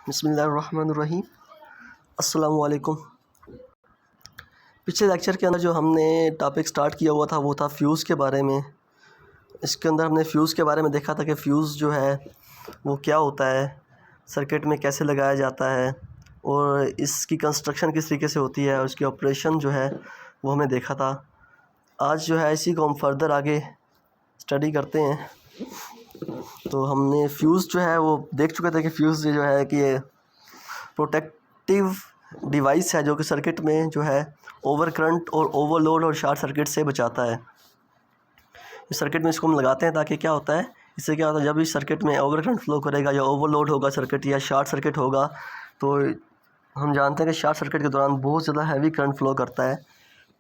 बिस्मिल्लाहिर्रहमानिर्रहीम। अस्सलामु अलैकुम। पिछले लेक्चर के अंदर जो हमने टॉपिक स्टार्ट किया हुआ था वो था फ्यूज़ के बारे में। इसके अंदर हमने फ्यूज़ के बारे में देखा था कि फ़्यूज़ जो है वो क्या होता है, सर्किट में कैसे लगाया जाता है और इसकी कंस्ट्रक्शन किस तरीके से होती है और इसकी ऑपरेशन जो है वो हमने देखा था। आज जो है इसी को हम फर्दर आगे स्टडी करते हैं। तो हमने फ्यूज़ जो है वो देख चुके थे कि फ्यूज़ जो है कि ये प्रोटेक्टिव डिवाइस है जो कि सर्किट में जो है ओवर करंट और ओवरलोड और शॉर्ट सर्किट से बचाता है। इस सर्किट में इसको हम लगाते हैं ताकि क्या होता है, इससे क्या होता है जब इस सर्किट में ओवर करंट फ्लो करेगा या ओवरलोड होगा सर्किट या शॉर्ट सर्किट होगा तो हम जानते हैं कि शॉर्ट सर्किट के दौरान बहुत ज़्यादा हैवी करंट फ्लो करता है।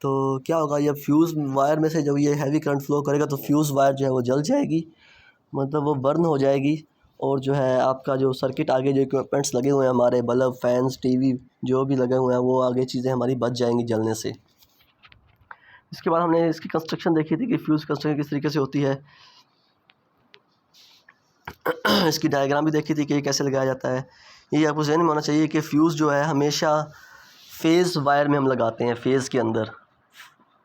तो क्या होगा, जब फ्यूज़ वायर में से जब ये हैवी करंट फ्लो करेगा तो फ्यूज़ वायर जो है वो जल जाएगी, मतलब वो बर्न हो जाएगी और जो है आपका जो सर्किट आगे जो इक्विपमेंट्स लगे हुए हैं हमारे बल्ब, फैंस, टीवी जो भी लगे हुए हैं वो आगे चीज़ें हमारी बच जाएंगी जलने से। इसके बाद हमने इसकी कंस्ट्रक्शन देखी थी कि फ्यूज़ कंस्ट्रक्शन किस तरीके से होती है। इसकी डायग्राम भी देखी थी कि कैसे लगाया जाता है। ये आपको ज़हन में होना चाहिए कि फ्यूज़ जो है हमेशा फेज़ वायर में हम लगाते हैं, फेज़ के अंदर,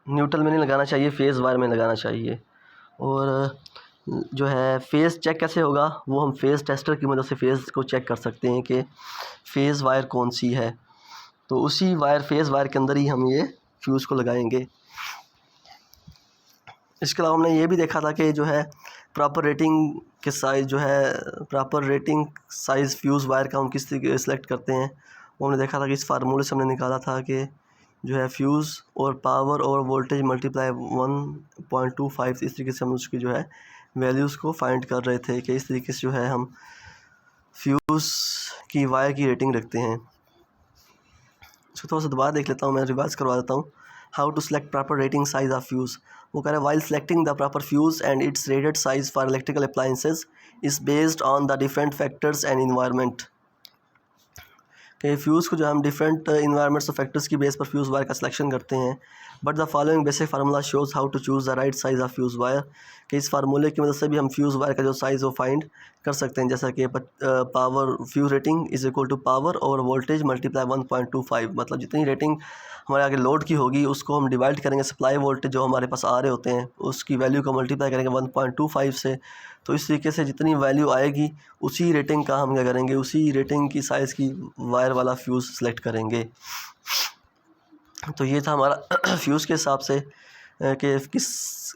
न्यूट्रल में नहीं लगाना चाहिए, फेज़ वायर में लगाना चाहिए। और जो है फेज़ चेक कैसे होगा, वो हम फेज़ टेस्टर की मदद से फेज़ को चेक कर सकते हैं कि फेज़ वायर कौन सी है। तो उसी वायर फेज़ वायर के अंदर ही हम ये फ्यूज़ को लगाएंगे। इसके अलावा हमने ये भी देखा था कि जो है प्रॉपर रेटिंग के साइज़ जो है proper rating size fuse wire का हम किस तरीके से सिलेक्ट करते हैं वो हमने देखा था कि इस फार्मूले से हमने निकाला था कि जो है फ्यूज़ और पावर और वोल्टेज मल्टीप्लाई 1.25 इस तरीके से हम उसकी जो है वैल्यूज़ को फाइंड कर रहे थे कि इस तरीके से जो है हम फ्यूज़ की वायर की रेटिंग रखते हैं। इसको थोड़ा सा दोबारा देख लेता हूँ, मैं रिवाइज करवा देता हूँ। How to select proper rating size of fuse. वो कह रहा है while selecting the proper fuse and its rated size for electrical appliances is based on the different factors and environment. कि फ्यूज़ को जो हम डिफरेंट इन्वायरमेंट्स और factors की बेस पर फ्यूज़ वायर का सिलेक्शन करते हैं। But the following basic formula shows how to choose the right size of fuse wire. कि इस फार्मूले की मदद से भी हम फ्यूज़ वायर का जो साइज़ वो फाइंड कर सकते हैं, जैसा कि power fuse rating is equal to power और वोल्टेज मल्टीप्लाई 1.25, मतलब जितनी रेटिंग हमारे आगे लोड की होगी उसको हम डिवाइड करेंगे सप्लाई वोल्टेज जो हमारे पास आ रहे होते हैं उसकी वैल्यू को मल्टीप्लाई करेंगे 1.25 से। तो इस तरीके से जितनी वैल्यू आएगी उसी रेटिंग का हम क्या करेंगे, उसी रेटिंग की साइज़ की वायर वाला फ्यूज़ सेलेक्ट करेंगे। तो ये था हमारा फ्यूज़ के हिसाब से कि किस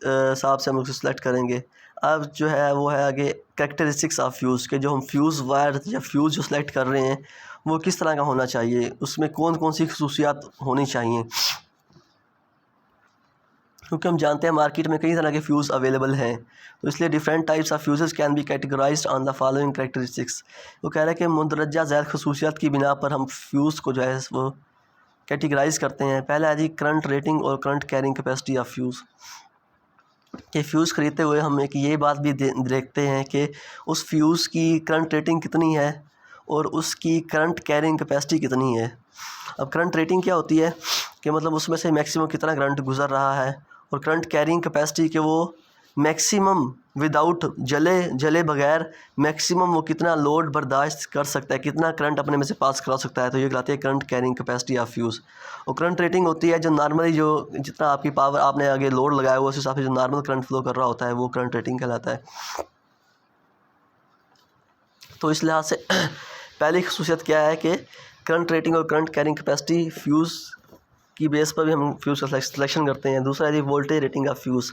हिसाब से हम उसको सेलेक्ट करेंगे। अब जो है वो है आगे कैरेक्टरिस्टिक्स ऑफ फ्यूज़ के, जो हम फ्यूज़ वायर या फ्यूज़ जो सेलेक्ट कर रहे हैं वो किस तरह का होना चाहिए, उसमें कौन कौन सी खसूसियात होनी चाहिए। क्योंकि हम जानते हैं मार्केट में कई तरह के फ्यूज़ अवेलेबल हैं, तो इसलिए different types of fuses can be categorised on the following characteristics. वो कह रहे हैं कि मुंदरजा ज़ैद खसूसियात की बिना पर हम फ्यूज़ को जो है वो कैटेगराइज़ करते हैं। पहला है जी करंट रेटिंग और current carrying capacity of fuse. कि फ़्यूज़ ख़रीदते हुए हम एक ये बात भी देखते हैं कि उस फ्यूज़ की करंट रेटिंग कितनी है और उसकी करंट कैरिंग कैपेसिटी कितनी है। अब करंट रेटिंग क्या होती है कि मतलब उसमें से मैक्सिमम कितना करंट गुज़र रहा है, और करंट कैरिंग कैपेसिटी के वो मैक्सिमम विदाउट जले बगैर मैक्सिमम वो कितना लोड बर्दाश्त कर सकता है, कितना करंट अपने में से पास करा सकता है। तो ये कहलाती है current carrying capacity of fuse. और करंट रेटिंग होती है जो नॉर्मली जो जितना आपकी पावर आपने आगे लोड लगाया हुआ उस हिसाब से जो नॉर्मल करंट फ्लो कर रहा होता है वो करंट रेटिंग कहलाता है। तो इस लिहाज से पहली खसूसियत क्या है कि करंट रेटिंग और करंट कैरिंग कैपेसिटी फ्यूज़ की बेस पर भी हम फ्यूज़ का सिलेक्शन करते हैं। दूसरा है जी वोल्टेज रेटिंग ऑफ फ्यूज़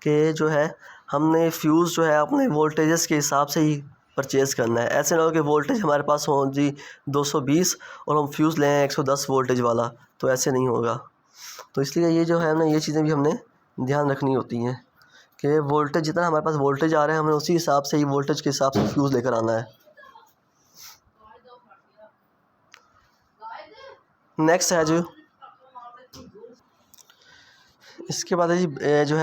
के जो है हमने फ्यूज़ जो है अपने वोल्टेजेस के हिसाब से ही परचेज़ करना है। ऐसे ना हो कि वोल्टेज हमारे पास हो जी 220 और हम फ्यूज़ लें 110 वोल्टेज वाला, तो ऐसे नहीं होगा। तो इसलिए ये जो है ना ये चीज़ें भी हमने ध्यान रखनी होती हैं कि वोल्टेज जितना हमारे पास वोल्टेज आ रहा है हमें उसी हिसाब से ही वोल्टेज के हिसाब से फ्यूज़ लेकर आना है। नेक्स्ट है इसके बाद है जी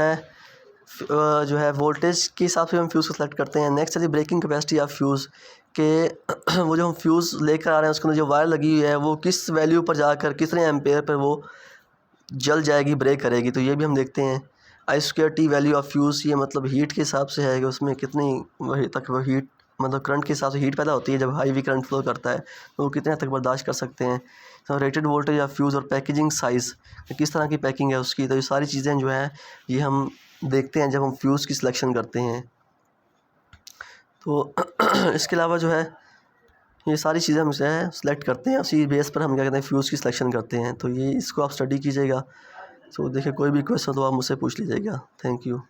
जो है वोल्टेज के हिसाब से हम फ्यूज़ को सेलेक्ट करते हैं। नेक्स्ट है जी ब्रेकिंग कैपेसिटी ऑफ फ्यूज़ के वो जो हम फ्यूज़ लेकर आ रहे हैं उसके अंदर जो वायर लगी हुई है वो किस वैल्यू पर जाकर कितने एम्पेयर पर वो जल जाएगी, ब्रेक करेगी। तो ये भी हम देखते हैं। I square T value of fuse, ये मतलब हीट के हिसाब से है कि उसमें कितनी वही तक वो हीट मतलब करंट के हिसाब से हीट पैदा होती है जब हाई वी करंट फ्लो करता है, तो वो कितने तक बर्दाश्त कर सकते हैं। तो रेटेड वोल्टेज ऑफ फ्यूज़ और पैकेजिंग साइज़, किस तरह की पैकिंग है उसकी, तो ये सारी चीज़ें जो है ये हम देखते हैं जब हम फ्यूज़ की सिलेक्शन करते हैं। तो इसके अलावा जो है ये सारी चीज़ें हम जो है सिलेक्ट करते हैं, उसी बेस पर हम क्या कहते हैं फ्यूज़ की सिलेक्शन करते हैं। तो ये इसको आप स्टडी कीजिएगा। तो देखिए कोई भी क्वेश्चन तो आप मुझसे पूछ लीजिएगा। Thank you.